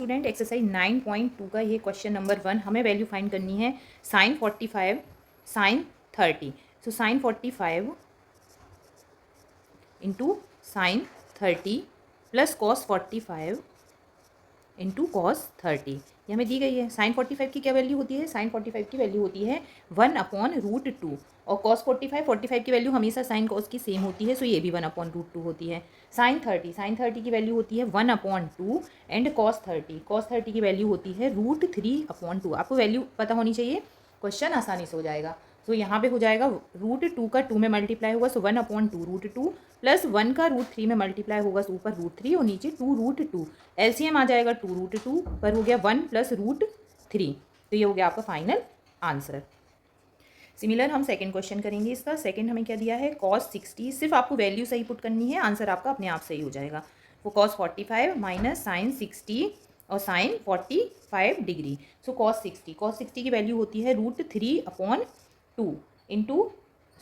Student, exercise 9.2 का ये question number 1 हमें वैल्यू फाइंड करनी है sine 45 sine 30। So sine 45 into sine 30 plus cos 45 into cos 30 ये हमें दी गई है। साइन 45 की क्या वैल्यू होती है? साइन 45 की वैल्यू होती है 1/√2 और कॉस 45 की वैल्यू हमेशा साइन कॉस की सेम होती है, सो ये भी 1/√2 होती है। साइन 30 की वैल्यू होती है 1/2 एंड कॉस 30 की वैल्यू होती है √3/2। आपको वैल्यू पता होनी चाहिए, क्वेश्चन आसानी से हो जाएगा। सो यहाँ पे हो जाएगा √2 का 2 में मल्टीप्लाई होगा, सो 1/2√2 प्लस 1 का √3 में मल्टीप्लाई होगा, सो ऊपर √3 और नीचे 2√2। एलसीएम आ जाएगा 2√2 पर हो गया 1 प्लस √3, तो ये हो गया आपका फाइनल आंसर। सिमिलर हम सेकंड क्वेश्चन करेंगे। इसका सेकंड हमें क्या दिया है? cos 60। सिर्फ आपको वैल्यू सही पुट करनी है, आंसर आपका अपने आप सही हो जाएगा। वो cos 45 माइनस साइन 60 और साइन 45 डिग्री। सो cos 60 की वैल्यू होती है √3/2 इंटू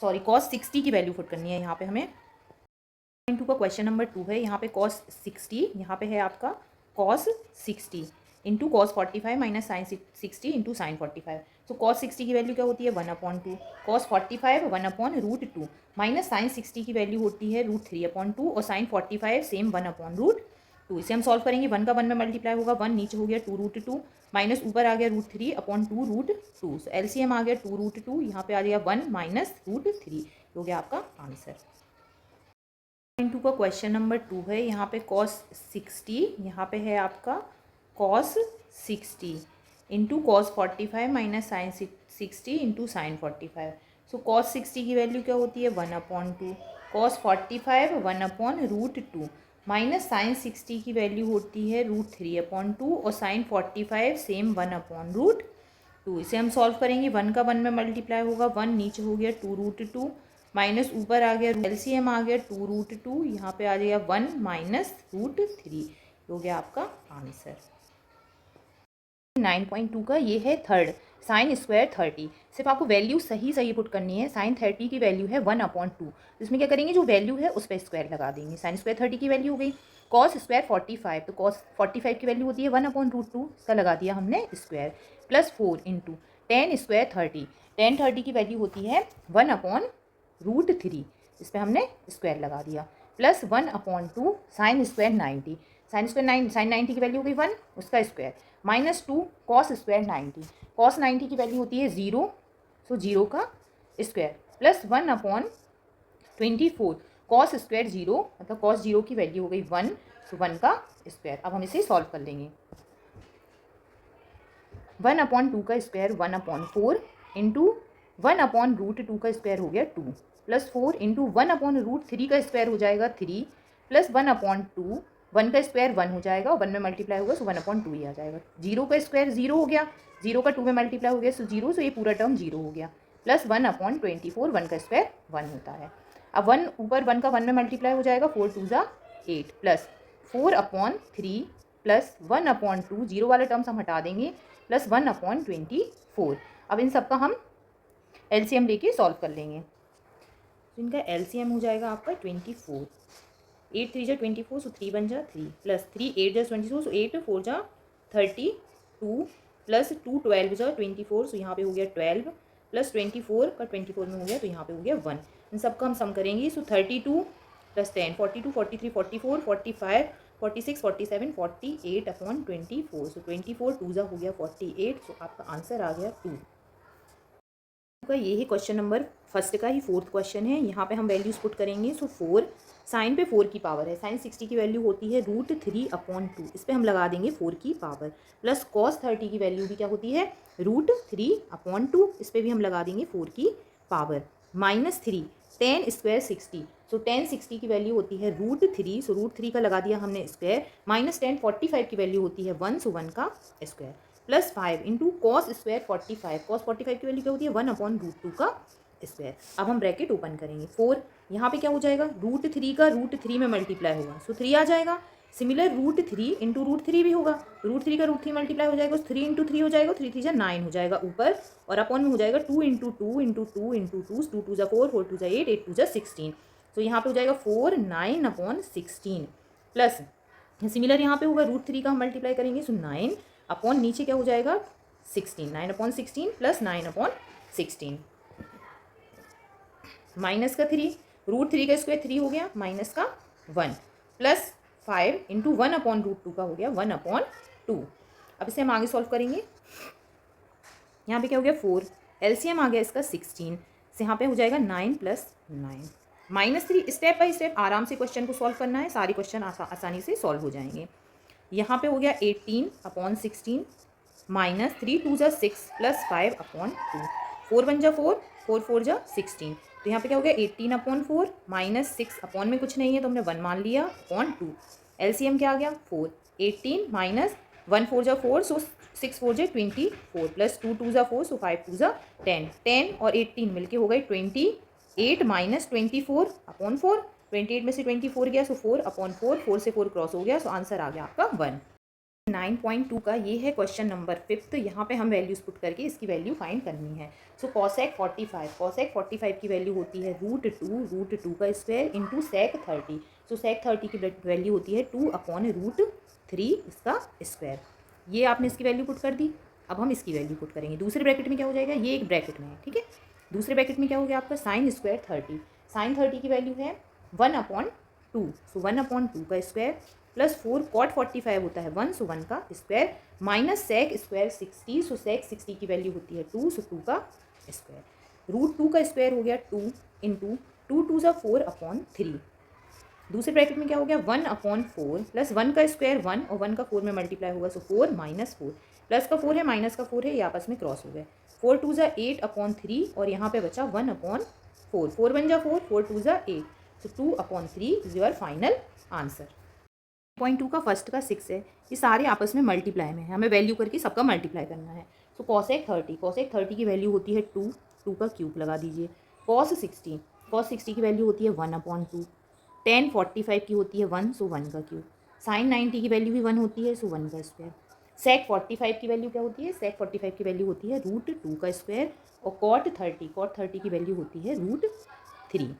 cos 60 की वैल्यू पुट करनी है यहाँ पे हमें। इंटू का क्वेश्चन नंबर 2 है। यहाँ पे cos 60, यहाँ पे है आपका cos 60 into cos 45 minus sine 60 into sine 45। So cos 60 की वैल्यू क्या होती है? 1/2 cos 45 1/√2 माइनस साइन 60 की वैल्यू होती है √3/2 और साइन 45 सेम 1/√2। इसे हम सॉल्व करेंगे। 1 का 1 में मल्टीप्लाई होगा, 1 नीचे हो गया 2√2 माइनस ऊपर आ गया √3/2 सो एलसीएम आ गया 2√2, यहाँ पे आ गया 1 माइनस √3, हो गया आपका आंसर। इंटू का क्वेश्चन नंबर 2 है। यहाँ पे cos 60, यहाँ पे है आपका cos 60 into cos 45 minus sine 60 into sine 45। So cos 60 की वैल्यू क्या होती है? 1/2 cos 45 1/√2 माइनस साइन 60 की वैल्यू होती है √3/2 और साइन 45 सेम 1/√2। इसे हम सॉल्व करेंगे। 1 का 1 में मल्टीप्लाई होगा, 1 नीचे हो गया 2√2 माइनस ऊपर आ गया एलसीएम आ गया 2√2, यहाँ पे आ गया 1 माइनस √3, हो गया आपका आंसर। 9.2 का ये है थर्ड, साइन स्क्वायर 30। सिर्फ आपको वैल्यू सही पुट करनी है। साइन 30 की वैल्यू है 1/2, इसमें क्या करेंगे? जो वैल्यू है उस पर स्क्वायर लगा देंगे। साइन स्क्वायर 30 की वैल्यू हो गई। कॉस स्क्वायर 45, तो कॉस 45 की वैल्यू होती है 1/√2, इसका लगा दिया हमने square, plus 4 into ten square 30। Ten 30 की वैल्यू होती है 1/√3, इस पर हमने स्क्वायर लगा दिया, प्लस 1/2 साइन स्क्वायर 90। साइन 90 की वैल्यू हो गई 1, उसका square, minus 2 cos square 90। Cos 90 की वैल्यू होती है 0, सो 0 का स्क्वायर, प्लस 1/24 कॉस स्क्वायर 0, मतलब कॉस 0 की वैल्यू हो गई 1, सो 1 का स्क्वायर। अब हम इसे सॉल्व कर लेंगे। 1/2 का स्क्वायर 1/4 इंटू 1/√2 का स्क्वायर हो गया 2, प्लस 4 इंटू 1/√3 का स्क्वायर हो जाएगा 3, प्लस 1/2, 1 का स्क्वायर 1 हो जाएगा और 1 में मल्टीप्लाई होगा, सो 1/2 ही आ जाएगा। 0 का स्क्वायर 0 हो गया, 0 का 2 में मल्टीप्लाई हो गया, सो 0, सो ये पूरा टर्म 0 हो गया, प्लस 1/24, 1 का स्क्वायर 1 होता है। अब 1 ऊपर 1 का 1 में मल्टीप्लाई हो जाएगा, 4 2 ज़ा 8, प्लस 4/3 प्लस 1/2, 0 वाले टर्म्स हम हटा देंगे, प्लस 1/24। अब इन सब का हम एलसीएम लेके सॉल्व कर लेंगे। तो इनका एलसीएम हो जाएगा आपका 24, 8 3 जा 24, सो 3 बन जा 3, प्लस 3 8 जा 24, सो 8 4 जा 32, प्लस 2 12 जा 24, सो यहाँ पे हो गया 12, प्लस 24 का 24 में हो गया, तो यहाँ पे हो गया 1। इन सब का हम सम करेंगे, सो 32 प्लस 10 42 43 44 45 46 47 48/24, सो 24 2 जा हो गया 48, सो आपका आंसर आ गया 2 का। ये ही क्वेश्चन नंबर फर्स्ट का ही फोर्थ क्वेश्चन है। यहाँ पे हम वैल्यूज पुट करेंगे। सो 4 साइन पे 4 की पावर है, साइन 60 की वैल्यू होती है √3/2, इस पर हम लगा देंगे 4 की पावर, प्लस कॉस 30 की वैल्यू भी क्या होती है √3/2, इस पर भी हम लगा देंगे 4 की पावर, माइनस 3 टेन स्क्वायर 60, सो टेन 60 की वैल्यू होती है √3, सो √3 का लगा दिया हमने स्क्वायर, माइनस 10 45 की वैल्यू होती है 1, सो 1 का square, plus 5 into cos square 45, cos 45 की वैल्यू क्या होती है 1/√2 का स्क्वायर। अब हम ब्रैकेट ओपन करेंगे। 4 यहाँ पे क्या हो जाएगा? √3 का √3 में मल्टीप्लाई होगा, सो 3 आ जाएगा। सिमिलर √3 इंटू √3 भी होगा, √3 का √3 मल्टीप्लाई हो जाएगा, 3 इंटू 3 हो जाएगा, 3 3 जा 9 हो जाएगा ऊपर, और अपॉन में हो जाएगा 2 इंटू 2 इंटू 2 इंटू 2, 2 2 जा 4, 4 2 जा 8, 8 2 जा 16, तो यहाँ पे हो जाएगा 4 9/16, प्लस सिमिलर यहाँ पे होगा, √3 का हम मल्टीप्लाई करेंगे, सो 9 अपॉन नीचे क्या हो जाएगा 16, 9/16 प्लस 9/16 माइनस का 3, √3 का स्क्वायर 3 हो गया, माइनस का 1 प्लस 5 इंटू 1/√2 का हो गया 1/2। अब इसे हम आगे सॉल्व करेंगे। यहाँ पे क्या हो गया 4, एलसीएम आ गया इसका 16, से यहाँ पे हो जाएगा 9 + 9 -3। स्टेप बाय स्टेप आराम से क्वेश्चन को सॉल्व करना है, सारे क्वेश्चन आसानी से सॉल्व हो जाएंगे। यहाँ पे हो गया 18/16 -3 2 × 6 + 5/2, 4 1 × 4, 4 4 × 16, तो यहाँ पे क्या हो गया 18/4 -6 अपॉन में कुछ नहीं है तो हमने 1 मान लिया अपॉन 2। एलसीएम क्या आ गया 4, 18 माइनस 1 4 × 4, सो 6 4 × 24 प्लस 2 2 × 4, सो 5 2 × 10, 10 और 18 मिलके हो गए 28 माइनस 24/4, 28 में से 24 गया, सो 4/4, 4 से 4 क्रॉस हो गया, सो आंसर आ गया आपका 1। 9.2 का ये है क्वेश्चन नंबर 5। यहाँ पे हम वैल्यूज पुट करके इसकी वैल्यू फाइंड करनी है। सो कॉसेक 45 की वैल्यू होती है √2 का स्क्वायर इंटू सेक 30। सो सेक 30 की वैल्यू होती है 2/√3 इसका स्क्वायर। ये आपने इसकी वैल्यू पुट कर दी। अब हम इसकी वैल्यू पुट करेंगे। दूसरे ब्रैकेट में क्या हो जाएगा, ये एक ब्रैकेट में है, ठीक है। दूसरे ब्रैकेट में क्या हो गया आपका साइन स्क्वायर 30। साइन 30 की वैल्यू है 1/2, सो 1/2 का स्क्वायर प्लस 4 कॉट 45 होता है 1, सो 1 का स्क्वायर माइनस सेक स्क्वायर 60, सो सेक 60 की वैल्यू होती है 2, सो 2 का स्क्वायर। √2 का स्क्वायर हो गया 2 इंटू 2 2 × 4/3। दूसरे ब्रैकेट में क्या हो गया 1/4 प्लस 1 का स्क्वायर 1 और 1 का 4 में मल्टीप्लाई होगा, सो 4 - 4 प्लस का 4 है माइनस का 4 है, ये आपस में क्रॉस हो गए। 4 2 × 8/3 और यहाँ पे बचा 1/4, 4 1 × 4, 4 2 × 8, सो 2/3 इज योर फाइनल आंसर। 0.2 का फर्स्ट का 6 है, ये सारे आपस में मल्टीप्लाई में है, हमें वैल्यू करके सबका मल्टीप्लाई करना है। सो कॉसेक 30 की वैल्यू होती है 2, 2 का क्यूब लगा दीजिए। कॉस 60 की वैल्यू होती है 1/2। टेन 45 की होती है 1, सो 1 का क्यूब। साइन 90 की वैल्यू भी 1 होती है, सो 1 का स्क्वायर। सेक 45 की वैल्यू क्या होती है, सेक 45 की वैल्यू होती है √2 का स्क्वायर और कॉट 30 की वैल्यू होती है √3।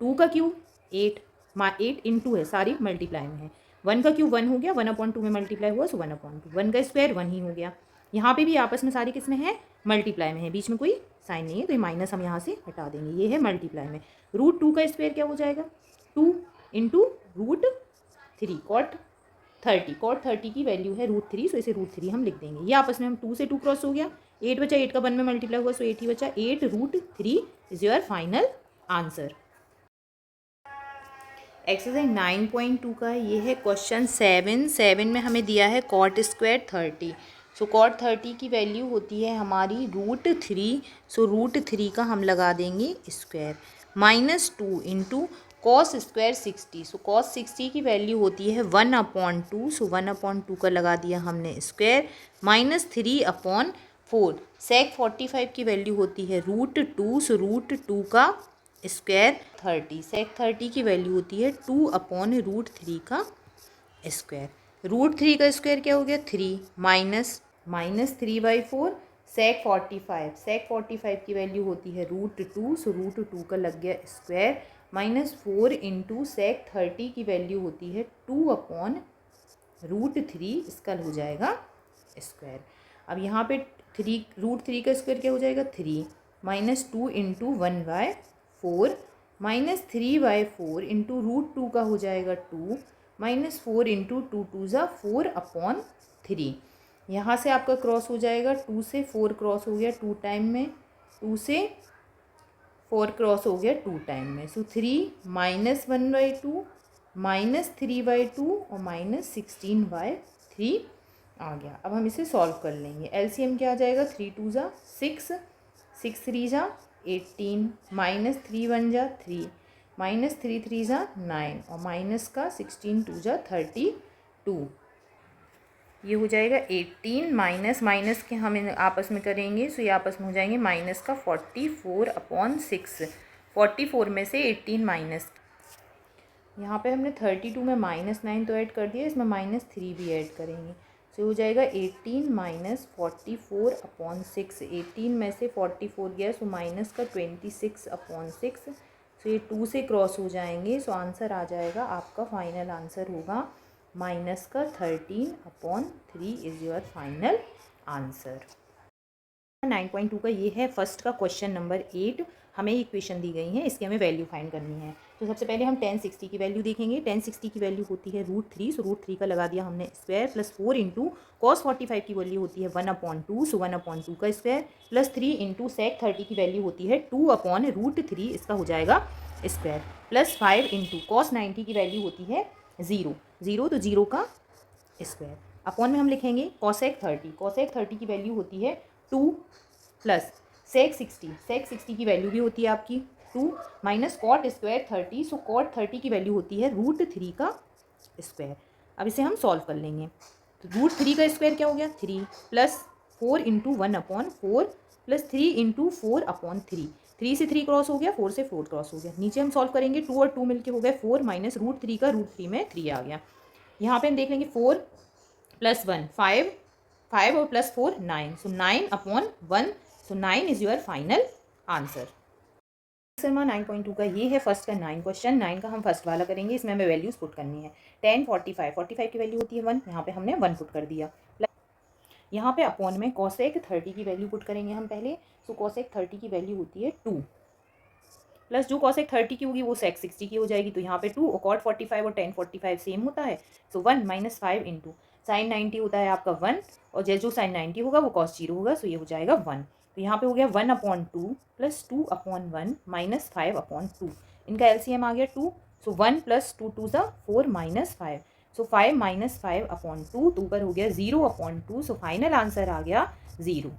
2 का क्यूब 8, 8 इंटू है, सारी मल्टीप्लाई में है। 1 का क्यूब 1 हो गया, 1/2 में मल्टीप्लाई हुआ, सो 1/2। 1 का स्क्वायर 1 ही हो गया। यहाँ पे भी आपस में सारी किसमें है, मल्टीप्लाई में है, बीच में कोई साइन नहीं है, तो ये माइनस हम यहाँ से हटा देंगे, ये है मल्टीप्लाई में। √2 का स्क्वायर क्या हो जाएगा 2 इंटू √3 कॉट 30 की वैल्यू है √3, सो इसे √3 हम लिख देंगे। ये आपस में हम 2 से 2 क्रॉस हो गया, 8 बचा, 8 का 1 में मल्टीप्लाई हुआ, सो 8 ही बचा, 8√3 is your final answer. Exercise 9.2 का ये है क्वेश्चन 7 में हमें दिया है कॉट स्क्वायर 30। सो कॉट 30 की वैल्यू होती है हमारी √3, सो √3 का हम लगा देंगे square -2 into cos square 60। So cos 60 की वैल्यू होती है 1/2, सो 1/2 का लगा दिया हमने स्क्वायर -3/4। सेक 45 की वैल्यू होती है √2, सो √2 का स्क्वायर 30। सेक 30 की वैल्यू होती है 2/√3 का स्क्वायर। √3 का स्क्वायर क्या हो गया 3 -3/4। सेक 45 की वैल्यू होती है √2, सो √2 का लग गया स्क्वायर -4 इंटू सेक 30 की वैल्यू होती है 2/√3, इसका हो जाएगा स्क्वायर। अब यहाँ पे √3 का स्क्वायर क्या हो जाएगा 3 -2 इंटू 1/4 -3/4 इंटू √2 का हो जाएगा 2 -4 इंटू 2 2 ज़ा 4/3। यहाँ से आपका क्रॉस हो जाएगा, 2 से 4 क्रॉस हो गया 2 टाइम में, 2 से 4 क्रॉस हो गया 2 टाइम में, सो 3 -1/2 -3/2 और -16/3 आ गया। अब हम इसे सॉल्व कर लेंगे। एलसीएम क्या आ जाएगा 3 2 ज़ा 6, 6 3 ज़ा 18 -3 1 ज़ा 3 -3 3 ज़ा 9 और माइनस का 16 2 ज़ा 32। ये हो जाएगा 18 माइनस के हम आपस में करेंगे, सो ये आपस में हो जाएंगे माइनस का 44/6। 44 में से 18 माइनस, यहाँ पे हमने 32 में -9 तो ऐड कर दिया, इसमें -3 भी ऐड करेंगे, सो हो जाएगा 18 -44/6। 18 में से 44 गया, सो माइनस का 26/6, सो ये 2 से क्रॉस हो जाएंगे, सो आंसर आ जाएगा आपका फाइनल आंसर होगा माइनस का 13/3 इज़ योर फाइनल आंसर। 9.2 का ये है फर्स्ट का क्वेश्चन नंबर 8। हमें इक्वेशन दी गई है, इसकी हमें वैल्यू फाइंड करनी है। तो सबसे पहले हम tan 60 की वैल्यू देखेंगे। tan 60 की वैल्यू होती है √3, सो √3 का लगा दिया हमने स्क्वायर, प्लस 4 इंटू cos 45 की वैल्यू होती है 1/2, सो 1/2 का स्क्वायर, प्लस 3 इंटू sec 30 की वैल्यू होती है 2/√3, इसका हो जाएगा स्क्वायर, प्लस 5 इंटू cos 90 की वैल्यू होती है 0 तो 0 का स्क्वायर, अपॉन में हम लिखेंगे cosec 30 की वैल्यू होती है 2, प्लस sec 60 की वैल्यू भी होती है आपकी 2, माइनस cot स्क्वायर 30, सो cot 30 की वैल्यू होती है √3 का स्क्वायर। अब इसे हम सॉल्व कर लेंगे। तो √3 का स्क्वायर क्या हो गया 3, प्लस 4 इंटू 1/4, प्लस 3 इंटू 4/3, 3 से 3 क्रॉस हो गया, 4 से 4 क्रॉस हो गया। नीचे हम सॉल्व करेंगे, 2 और 2 मिलके हो गए 4, माइनस √3 का √3 में 3 आ गया। यहाँ पे हम देख लेंगे 4 प्लस 1 5, 5 और plus 4 9, so 9/1, so 9 is your final answer. Sharma 9.2 का ये है फर्स्ट का 9 क्वेश्चन। 9 का हम फर्स्ट वाला करेंगे, इसमें हमें वैल्यूज पुट करनी है। 10 45 की वैल्यू होती है 1, यहाँ पे हमने 1 पुट कर दिया। यहाँ पे अपॉन में cosec 30 की वैल्यू पुट करेंगे हम पहले, सो cosec 30 की वैल्यू होती है 2, प्लस जो cosec 30 की होगी वो sec 60 की हो जाएगी, तो यहाँ पे 2 और cot 45 और tan 45 सेम होता है, सो 1 माइनस 5 इंटू sin 90 होता है आपका 1, और जैसे जो sin 90 होगा वो cos 0 होगा, सो ये हो जाएगा 1। तो यहाँ पे हो गया 1/2 प्लस 2/1 माइनस 5/2, इनका एलसीएम आ गया 2, सो 1 प्लस 2 2 ज़ा 4 माइनस 5, सो 5 माइनस 5/2, तो ऊपर हो गया 0/2, सो फाइनल आंसर आ गया 0।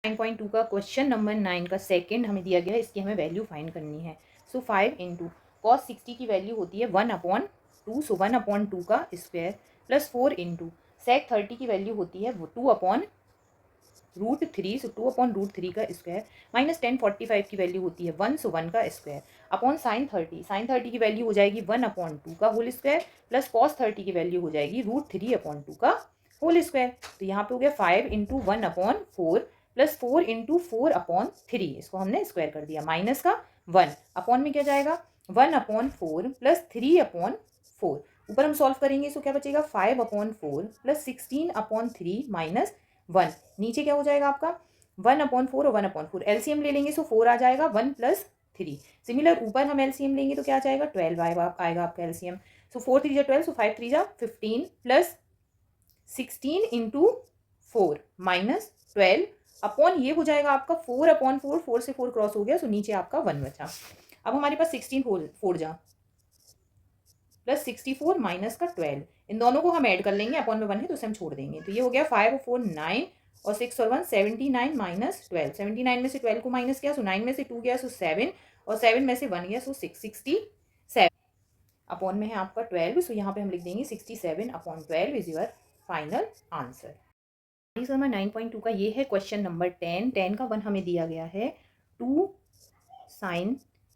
9.2 का क्वेश्चन नंबर 9 का सेकंड हमें दिया गया है, इसकी हमें वैल्यू फाइंड करनी है। सो 5 इंटू cos 60 की वैल्यू होती है 1/2, सो 1/2 का स्क्वायर, प्लस 4 इंटू sec 30 की वैल्यू होती है वो 2/√3, सो 2/√3 का स्क्वायर, माइनस tan 45 की वैल्यू होती है 1, सो 1 का स्क्वायर, अपॉन sin 30 की वैल्यू हो जाएगी 1/2 का होल स्क्वायर, प्लस cos 30 की वैल्यू हो जाएगी √3/2 का होल स्क्वायर। तो यहाँ पे हो गया 5 इंटू 1/4 प्लस 4 इंटू 4/3, इसको हमने स्क्वायर कर दिया, माइनस का 1, अपॉन में क्या जाएगा 1/4 प्लस 3/4, ऊपर हम सॉल्व करेंगे, सो क्या बचेगा 5/4 प्लस 16/3 माइनस 1, नीचे क्या हो जाएगा आपका 1/4 और 1/4, एलसीएम ले लेंगे, सो 4 आ जाएगा 1 प्लस 3, सिमिलर ऊपर हम एलसीएम लेंगे तो क्या आ जाएगा 12 आएगा आपका एलसीएम, सो 4 3 12, सो 5 3 15, प्लस 16 इंटू 4 माइनस 12, अपॉन ये हो जाएगा आपका 4/4, 4 से 4 क्रॉस हो गया, सो नीचे आपका 1 बचा। अब हमारे पास 16 4 जा प्लस 64 माइनस का 12, इन दोनों को हम ऐड कर लेंगे, अपॉन में 1 है तो उसे हम छोड़ देंगे, तो ये हो गया 5 और 4 9, और 6 और 1 79 माइनस 12, 79 में से 12 को माइनस किया, सो 9 में से 2 गया, सो 7, और 7 में से 1 गया, सो 6 67, अपॉन में है आपका 12, सो यहाँ पे हम लिख देंगे 67/12 is your final answer. Number 9.2 का ये है क्वेश्चन नंबर 10। 10 का 1 हमें दिया गया है 2 sin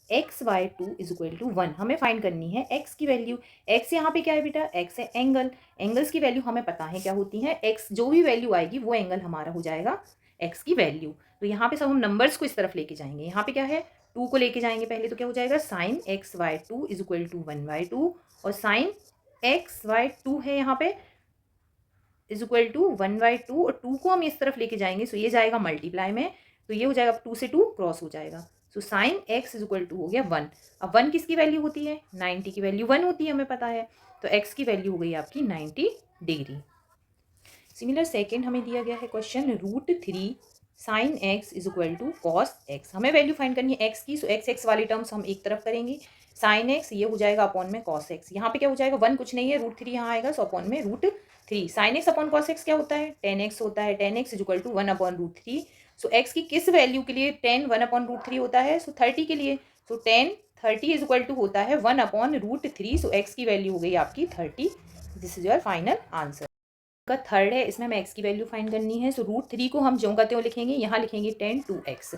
x/2 is equal to 1, हमें फाइंड करनी है x की वैल्यू। x यहाँ पे क्या है बेटा, x है एंगल, एंगल्स की वैल्यू हमें पता है क्या होती है, x जो भी वैल्यू आएगी वो एंगल हमारा हो जाएगा x की वैल्यू। तो यहाँ पे सब हम नंबर्स को इस तरफ लेके जाएंगे, यहाँ पे क्या है 2 को लेके जाएंगे पहले, तो क्या हो जाएगा sin x/2 is equal to 1/2, और sin x/2 है यहाँ पे इज इक्वल टू 1/2, और 2 को हम इस तरफ लेके जाएंगे, सो ये जाएगा मल्टीप्लाई में, तो ये हो जाएगा 2 से 2 क्रॉस हो जाएगा, so sine x is equal to हो गया 1। अब 1 किसकी वैल्यू होती है, 90 की वैल्यू 1 होती है, हमें पता है, तो x की वैल्यू हो गई आपकी 90 डिग्री। सिमिलर सेकेंड हमें दिया गया है question √3 sine x is equal to cos x, हमें वैल्यू फाइंड करनी है x की, सो x वाले टर्म्स हम एक तरफ करेंगे, साइन x ये हो जाएगा अपॉन में कॉस x, यहाँ पे क्या हो जाएगा 1 कुछ नहीं है, √3 यहाँ आएगा, सो अपॉन में √3 sine x upon cos x क्या होता है 10x होता है, 10x is equal to 1/√3, so x की किस वैल्यू के लिए 10 1/√3 होता है, सो 30 के लिए, सो 10 30 इज इक्वल टू होता है 1/√3, सो x की वैल्यू हो गई आपकी 30, this is your final answer. का थर्ड है, इसमें हमें x की वैल्यू फाइंड करनी है, सो √3 को हम जो कहते हो लिखेंगे, यहाँ लिखेंगे 10 2x,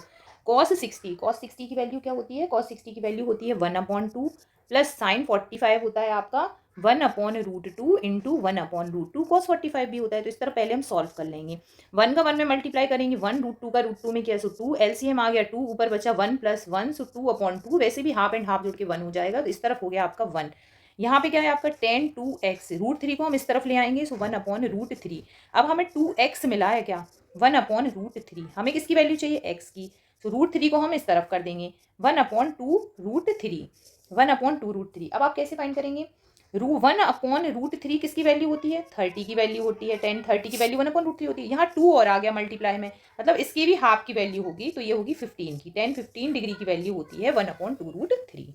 cos 60 की वैल्यू क्या होती है, cos 60 की वैल्यू होती है 1/2, प्लस साइन 45 होता है आपका 1/√2 इंटू 1/√2, cos 45 भी होता है, तो इस तरह पहले हम सॉल्व कर लेंगे, 1 का 1 में मल्टीप्लाई करेंगे, 1 √2 का √2 में किया, सो 2 एलसीएम आ गया 2, ऊपर बचा 1 + 1, सो 2/2, वैसे भी हाफ एंड हाफ जोड़ के 1 हो जाएगा, तो इस तरफ हो गया आपका 1, यहाँ पे क्या है आपका टेन 2x, √3 को हम इस तरफ ले आएंगे, सो 1/√3। अब हमें 2x मिला है क्या, 1/√3। हमें किसकी वैल्यू चाहिए, x की, सो √3 को हम इस तरफ कर देंगे, 1/2√3, 1/2√3। अब आप कैसे फाइंड करेंगे, 1/√3 किसकी वैल्यू होती है, 30 की वैल्यू होती है, 10 30 की वैल्यू 1/√3 होती है। यहाँ 2 और आ गया मल्टीप्लाई में, मतलब इसकी भी हाफ की वैल्यू होगी, तो ये होगी 15 की, 10 15 डिग्री की वैल्यू होती है 1/2√3।